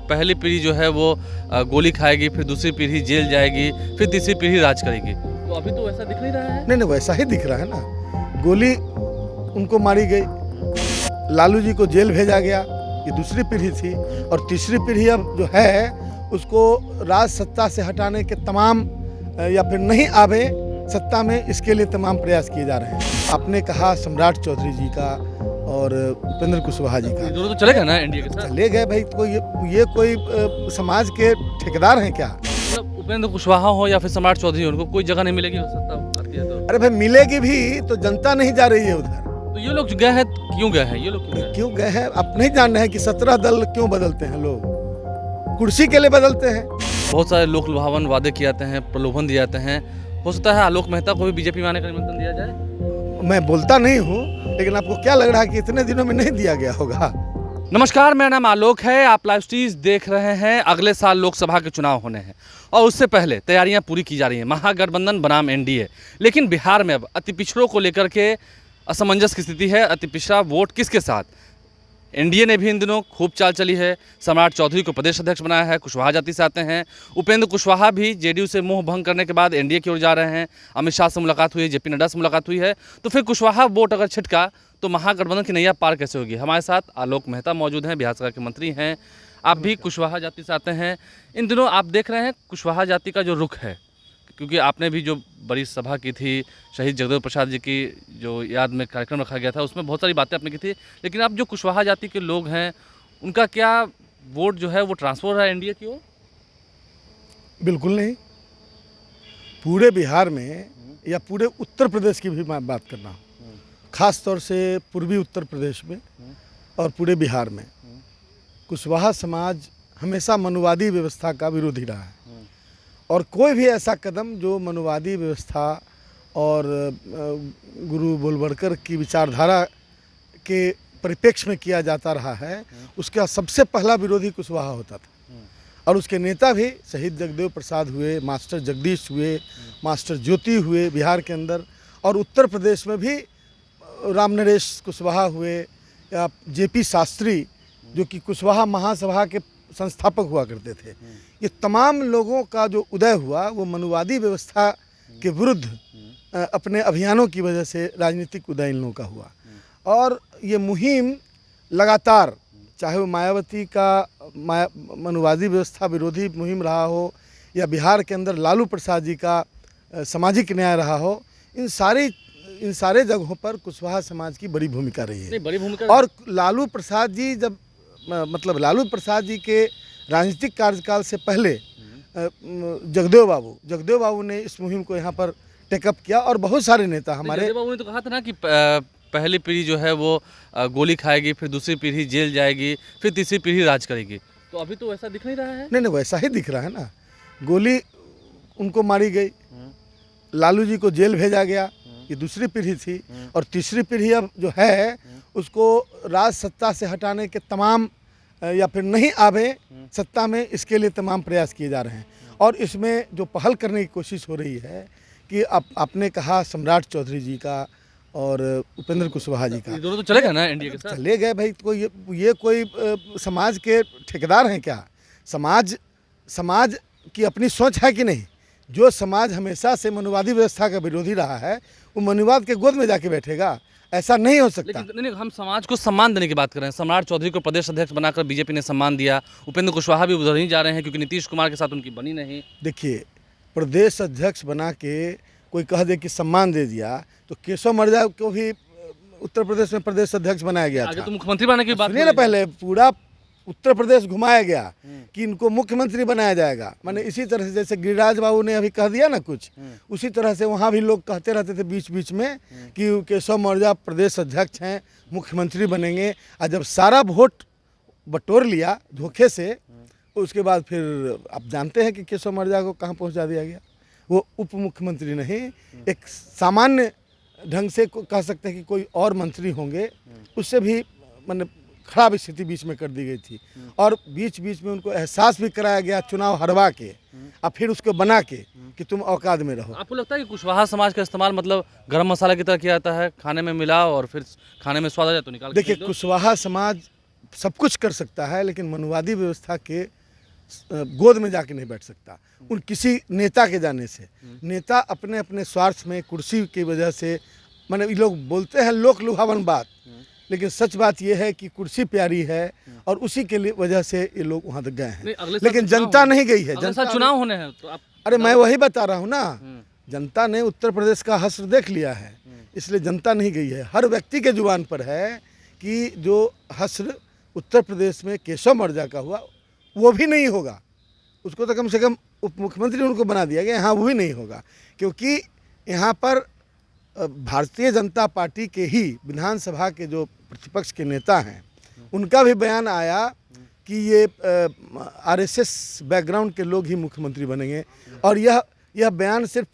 पहली पीढ़ी जो है वो गोली खाएगी, फिर दूसरी पीढ़ी जेल जाएगी, फिर तीसरी पीढ़ी राज करेगी। तो अभी तो वैसा दिख नहीं रहा है। नहीं वैसा ही दिख रहा है ना। गोली उनको मारी गई, लालू जी को जेल भेजा गया, ये दूसरी पीढ़ी थी। और तीसरी पीढ़ी अब जो है उसको राज सत्ता से हटाने के तमाम या फिर नहीं आवे सत्ता में, इसके लिए तमाम प्रयास किए जा रहे हैं। आपने कहा सम्राट चौधरी जी का और उपेंद्र कुशवाहा जी का, दोनों तो चले गए ना एनडीए के साथ। चले गए भाई। ये कोई समाज के ठेकेदार हैं क्या? मतलब उपेंद्र कुशवाहा हो या फिर सम्राट चौधरी हो, उनको कोई जगह नहीं मिलेगी सत्ता आती है तो। अरे भाई मिलेगी भी तो जनता नहीं जा रही है उधर। तो ये लोग गए हैं, क्यों गए हैं ये लोग? क्यों गए हैं आप नहीं जान रहे हैं कि 17 दल क्यों बदलते हैं लोग? कुर्सी के लिए बदलते हैं। बहुत सारे लोक लुभावन वादे किए जाते हैं, प्रलोभन दिए जाते हैं। हो सकता है आलोक मेहता को भी बीजेपी में आने का निमंत्रण दिया जाए। मैं बोलता नहीं हूँ, लेकिन आपको क्या लग रहा है कि इतने दिनों में नहीं दिया गया होगा? नमस्कार, मेरा नाम आलोक है। आप लाइव स्ट्रीज देख रहे हैं। अगले साल लोकसभा के चुनाव होने हैं और उससे पहले तैयारियां पूरी की जा रही हैं। महागठबंधन बनाम एनडीए। लेकिन बिहार में अब अति पिछड़ों को लेकर के असमंजस की स्थिति है। अति पिछड़ा वोट किसके साथ? एनडीए ने भी इन दिनों खूब चाल चली है। सम्राट चौधरी को प्रदेश अध्यक्ष बनाया है, कुशवाहा जाति से आते हैं। उपेंद्र कुशवाहा भी जेडीयू से मोह भंग करने के बाद एनडीए की ओर जा रहे हैं। अमित शाह से मुलाकात हुई है, जेपी नड्डा से मुलाकात हुई है। तो फिर कुशवाहा वोट अगर छिटका तो महागठबंधन की नैया पार कैसे होगी? हमारे साथ आलोक मेहता मौजूद हैं, बिहार सरकार के मंत्री हैं। आप भी कुशवाहा जाति से आते हैं। इन दिनों आप देख रहे हैं कुशवाहा जाति का जो रुख है, क्योंकि आपने भी जो बड़ी सभा की थी, शहीद जगदेव प्रसाद जी की जो याद में कार्यक्रम रखा गया था, उसमें बहुत सारी बातें आपने की थी। लेकिन अब जो कुशवाहा जाति के लोग हैं, उनका क्या वोट जो है वो ट्रांसफर हो रहा है एनडीए की ओर? बिल्कुल नहीं। पूरे बिहार में या पूरे उत्तर प्रदेश की भी मैं बात कर रहा हूँ, खास तौर से पूर्वी उत्तर प्रदेश में और पूरे बिहार में कुशवाहा समाज हमेशा मनुवादी व्यवस्था का विरोधी रहा है। और कोई भी ऐसा कदम जो मनुवादी व्यवस्था और गुरु गोलवलकर की विचारधारा के परिप्रेक्ष्य में किया जाता रहा है, उसका सबसे पहला विरोधी कुशवाहा होता था। और उसके नेता भी शहीद जगदेव प्रसाद हुए, मास्टर जगदीश हुए, मास्टर ज्योति हुए बिहार के अंदर, और उत्तर प्रदेश में भी राम नरेश कुशवाहा हुए या जेपी शास्त्री जो कि कुशवाहा महासभा के संस्थापक हुआ करते थे। ये तमाम लोगों का जो उदय हुआ वो मनुवादी व्यवस्था के विरुद्ध अपने अभियानों की वजह से राजनीतिक उदय इन लोगों का हुआ। और ये मुहिम लगातार, चाहे वो मायावती का मनुवादी व्यवस्था विरोधी मुहिम रहा हो या बिहार के अंदर लालू प्रसाद जी का सामाजिक न्याय रहा हो, इन सारे जगहों पर कुशवाहा समाज की बड़ी भूमिका रही है। बड़ी भूमिका। और लालू प्रसाद जी जब लालू प्रसाद जी के राजनीतिक कार्यकाल से पहले जगदेव बाबू ने इस मुहिम को यहाँ पर टेकअप किया। और बहुत सारे नेता हमारे, जगदेव बाबू ने तो कहा था ना कि पहली पीढ़ी जो है वो गोली खाएगी, फिर दूसरी पीढ़ी जेल जाएगी, फिर तीसरी पीढ़ी राज करेगी। तो अभी तो वैसा दिख नहीं रहा है। नहीं वैसा ही दिख रहा है ना। गोली उनको मारी गई, लालू जी को जेल भेजा गया, ये दूसरी पीढ़ी थी। और तीसरी पीढ़ी अब जो है उसको राज सत्ता से हटाने के तमाम या फिर नहीं आवे सत्ता में, इसके लिए तमाम प्रयास किए जा रहे हैं। और इसमें जो पहल करने की कोशिश हो रही है कि आपने कहा सम्राट चौधरी जी का और उपेंद्र कुशवाहा जी का, दोनों तो चले गए ना एनडीए के साथ। चले गए भाई। ये कोई समाज के ठेकेदार हैं क्या? समाज की अपनी सोच है कि नहीं? जो समाज हमेशा से मनुवादी व्यवस्था का विरोधी रहा है, वो मनुवाद के गोद में जाके बैठेगा? ऐसा नहीं हो सकता। लेकिन नहीं, हम समाज को सम्मान देने की बात कर रहे हैं। सम्राट चौधरी को प्रदेश अध्यक्ष बनाकर बीजेपी ने सम्मान दिया। उपेंद्र कुशवाहा भी उधर ही जा रहे हैं क्योंकि नीतीश कुमार के साथ उनकी बनी नहीं। देखिए, प्रदेश अध्यक्ष बना के कोई कह दे कि सम्मान दे दिया, तो केशव मर्जा को भी उत्तर प्रदेश में प्रदेश अध्यक्ष बनाया गया आगे था। तो मुख्यमंत्री बनाने की बात सुनिए ना, पहले पूरा उत्तर प्रदेश घुमाया गया कि इनको मुख्यमंत्री बनाया जाएगा। माने इसी तरह से जैसे गिरिराज बाबू ने अभी कह दिया ना कुछ, उसी तरह से वहाँ भी लोग कहते रहते थे बीच बीच में कि केशव मौर्य प्रदेश अध्यक्ष हैं, मुख्यमंत्री बनेंगे। और जब सारा वोट बटोर लिया धोखे से, उसके बाद फिर आप जानते हैं कि केशव मौर्य को कहाँ पहुँचा दिया गया। वो उप मुख्यमंत्री नहीं, एक सामान्य ढंग से कह सकते हैं कि कोई और मंत्री होंगे, उससे भी मतलब खराब स्थिति बीच में कर दी गई थी। और बीच बीच में उनको एहसास भी कराया गया चुनाव हरवा के और फिर उसको बना के कि तुम औकात में रहो। आपको लगता है कि कुशवाहा समाज का इस्तेमाल मतलब गरम मसाला की तरह किया जाता है, खाने में मिलाओ और फिर खाने में स्वाद आ जाए तो निकाल? देखिए, कुशवाहा समाज सब कुछ कर सकता है, लेकिन मनुवादी व्यवस्था के गोद में जाके नहीं बैठ सकता उन किसी नेता के जाने से। नेता अपने अपने स्वार्थ में कुर्सी की वजह से, माने ये लोग बोलते हैं लोक लुभावन बात, लेकिन सच बात यह है कि कुर्सी प्यारी है और उसी के लिए वजह से ये लोग वहाँ तक गए हैं, लेकिन जनता नहीं गई है। जनता चुनाव होने हैं तो आप अरे मैं वही बता रहा हूँ ना, जनता ने उत्तर प्रदेश का हश्र देख लिया है, इसलिए जनता नहीं गई है। हर व्यक्ति के जुबान पर है कि जो हश्र उत्तर प्रदेश में केशव मौर्य का हुआ वो भी नहीं होगा, उसको तो कम से कम उप मुख्यमंत्री उनको बना दिया गया, यहाँ वो भी नहीं होगा, क्योंकि यहाँ पर भारतीय जनता पार्टी के ही विधानसभा के जो प्रतिपक्ष के नेता हैं उनका भी बयान आया कि ये आरएसएस बैकग्राउंड के लोग ही मुख्यमंत्री बनेंगे। और यह बयान सिर्फ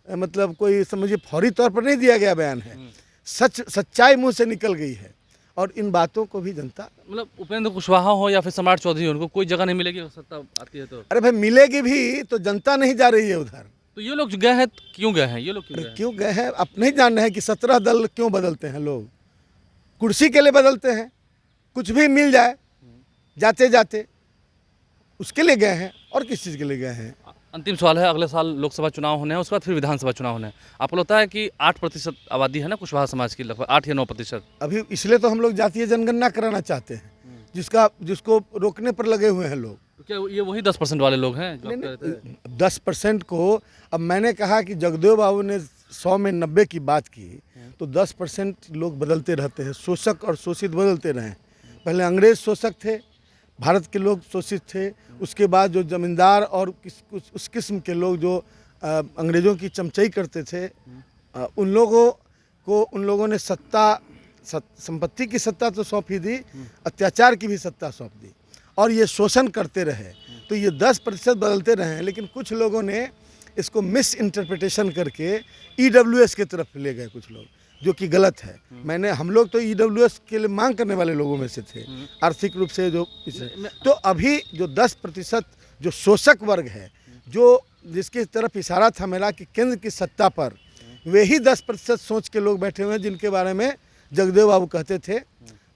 मतलब कोई समझिए फौरी तौर पर नहीं दिया गया बयान है, सच्चाई मुंह से निकल गई है। और इन बातों को भी जनता, मतलब उपेंद्र कुशवाहा हो या फिर सम्राट चौधरी हो, उनको कोई जगह नहीं मिलेगी अगर सत्ता आती है तो? अरे भाई मिलेगी भी तो जनता नहीं जा रही है उधर। तो ये लोग गए हैं, क्यों गए हैं ये लोग? क्यों गए हैं आप नहीं जान रहे हैं कि 17 दल क्यों बदलते हैं लोग? कुर्सी के लिए बदलते हैं, कुछ भी मिल जाए जाते जाते उसके लिए गए हैं, और किस चीज़ के लिए गए हैं? अंतिम सवाल है, अगले साल लोकसभा चुनाव होने हैं, उसके बाद फिर विधानसभा चुनाव होने हैं। आपको लगता है कि 8% आबादी है ना कुशवाहा समाज की, लगभग 8 या 9%? अभी इसलिए तो हम लोग जातीय जनगणना कराना चाहते हैं, जिसको रोकने पर लगे हुए हैं लोग। तो क्या ये वही 10% वाले लोग हैं जो आप कह रहे थे? 10% को, अब मैंने कहा कि जगदेव बाबू ने 100 में 90 की बात की, तो 10% लोग बदलते रहते हैं, शोषक और शोषित बदलते रहे। पहले अंग्रेज शोषक थे, भारत के लोग शोषित थे, उसके बाद जो जमींदार और उस किस्म के लोग जो अंग्रेज़ों की चमचाई करते थे, उन लोगों ने संपत्ति की सत्ता तो सौंप ही दी, अत्याचार की भी सत्ता सौंप दी, और ये शोषण करते रहे। तो ये 10% बदलते रहे, लेकिन कुछ लोगों ने इसको मिस इंटरप्रिटेशन करके EWS की तरफ ले गए कुछ लोग, जो कि गलत है। हम लोग तो EWS के लिए मांग करने वाले लोगों में से थे, आर्थिक रूप से जो तो अभी जो 10% जो शोषक वर्ग है, जो जिसकी तरफ इशारा था मेरा कि केंद्र की सत्ता पर वे ही 10% सोच के लोग बैठे हुए हैं जिनके बारे में जगदेव बाबू कहते थे।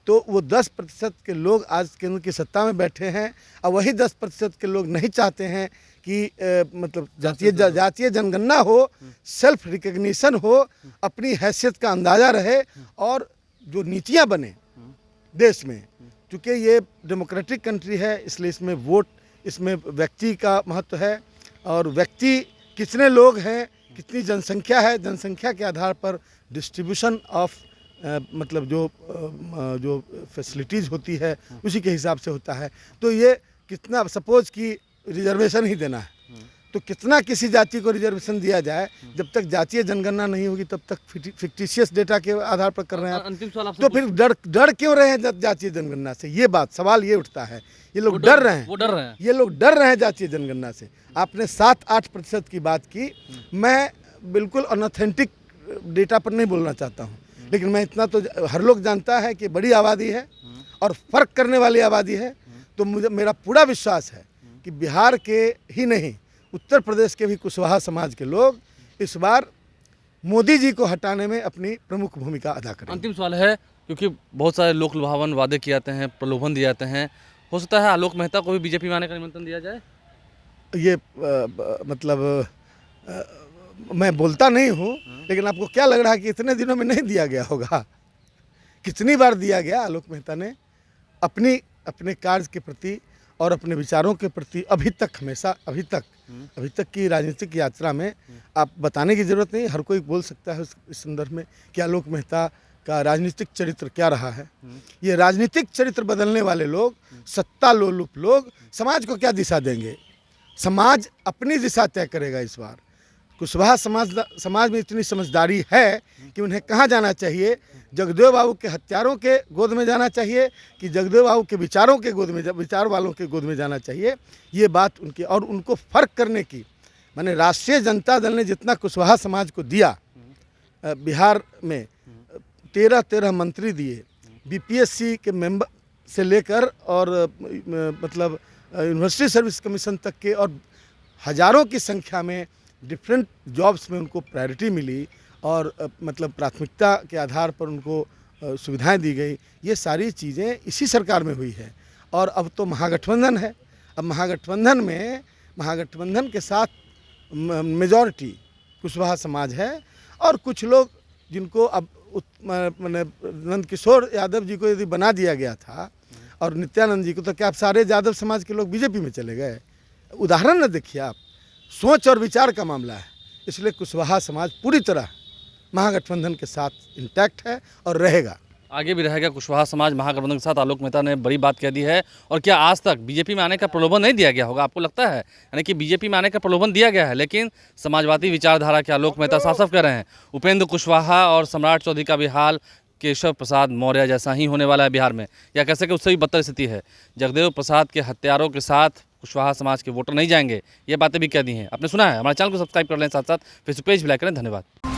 तो वो 10% के लोग आज केंद्र की सत्ता में बैठे हैं, और वही 10% के लोग नहीं चाहते हैं कि मतलब जातीय जनगणना हो, सेल्फ रिकग्निशन हो, अपनी हैसियत का अंदाज़ा रहे, और जो नीतियां बने देश में, क्योंकि ये डेमोक्रेटिक कंट्री है, इसलिए इसमें वोट, इसमें व्यक्ति का महत्व है, और व्यक्ति कितने लोग हैं, कितनी जनसंख्या है, जनसंख्या के आधार पर डिस्ट्रीब्यूशन ऑफ मतलब जो फैसिलिटीज़ होती है उसी के हिसाब से होता है। तो ये कितना, सपोज कि रिजर्वेशन ही देना है, तो कितना किसी जाति को रिजर्वेशन दिया जाए, जब तक जातीय जनगणना नहीं होगी तब तक फिक्टिशियस डेटा के आधार पर कर रहे हैं। अंतिम सवाल आपसे, तो फिर डर क्यों रहे हैं जातीय जनगणना से? ये सवाल ये उठता है, ये लोग डर रहे हैं, ये लोग डर रहे हैं जातीय जनगणना से। आपने 7-8% की बात की, मैं बिल्कुल अनऑथेंटिक डेटा पर नहीं बोलना चाहता हूँ, लेकिन मैं इतना तो हर लोग जानता है कि बड़ी आबादी है और फर्क करने वाली आबादी है। तो मेरा पूरा विश्वास है कि बिहार के ही नहीं, उत्तर प्रदेश के भी कुशवाहा समाज के लोग इस बार मोदी जी को हटाने में अपनी प्रमुख भूमिका अदा करेंगे। अंतिम सवाल है, क्योंकि बहुत सारे लोक लुभावन वादे किए जाते हैं, प्रलोभन दिए जाते हैं, हो सकता है आलोक मेहता को भी बीजेपी में आने का निमंत्रण दिया जाए? ये मतलब मैं बोलता नहीं हूँ, लेकिन आपको क्या लग रहा है कि इतने दिनों में नहीं दिया गया होगा? कितनी बार दिया गया आलोक मेहता ने अपने कार्य के प्रति और अपने विचारों के प्रति, अभी तक की राजनीतिक यात्रा में। आप बताने की ज़रूरत नहीं, हर कोई बोल सकता है इस संदर्भ में कि आलोक मेहता का राजनीतिक चरित्र क्या रहा है। ये राजनीतिक चरित्र बदलने वाले लोग, सत्ता लोलुप लोग समाज को क्या दिशा देंगे? समाज अपनी दिशा तय करेगा इस बार। कुशवाहा समाज में इतनी समझदारी है कि उन्हें कहाँ जाना चाहिए, जगदेव बाबू के हत्यारों के गोद में जाना चाहिए कि जगदेव बाबू के विचारों के गोद में, विचार वालों के गोद में जाना चाहिए। ये बात उनकी, और उनको फ़र्क करने की, माने राष्ट्रीय जनता दल ने जितना कुशवाहा समाज को दिया, बिहार में 13 मंत्री दिए, BPSC के मेंबर से लेकर और मतलब यूनिवर्सिटी सर्विस कमीशन तक के, और हज़ारों की संख्या में डिफरेंट जॉब्स में उनको प्रायोरिटी मिली, और मतलब प्राथमिकता के आधार पर उनको सुविधाएं दी गई, ये सारी चीज़ें इसी सरकार में हुई है। और अब तो महागठबंधन है, अब महागठबंधन के साथ मेजॉरिटी कुशवाहा समाज है, और कुछ लोग जिनको अब मैंने नंद किशोर यादव जी को यदि बना दिया गया था और नित्यानंद जी को, तो क्या आप सारे यादव समाज के लोग बीजेपी में चले गए? उदाहरण न देखिए आप, सोच और विचार का मामला है। इसलिए कुशवाहा समाज पूरी तरह महागठबंधन के साथ इंटैक्ट है और रहेगा, आगे भी रहेगा कुशवाहा समाज महागठबंधन के साथ। आलोक मेहता ने बड़ी बात कह दी है। और क्या आज तक बीजेपी में आने का प्रलोभन नहीं दिया गया होगा, आपको लगता है? यानी कि बीजेपी में आने का प्रलोभन दिया गया है, लेकिन समाजवादी विचारधारा के आलोक मेहता साफ साफ कह रहे हैं उपेंद्र कुशवाहा और सम्राट चौधरी का भी हाल केशव प्रसाद मौर्य जैसा ही होने वाला है बिहार में, या कह सके उससे भी बदतर स्थिति है। जगदेव प्रसाद के हत्यारों के साथ कुशवाहा समाज के वोटर नहीं जाएंगे, ये बातें भी कह दी हैं। आपने सुना है। हमारे चैनल को सब्सक्राइब कर लें, साथ साथ फेसबुक पेज भी लाइक करें। धन्यवाद।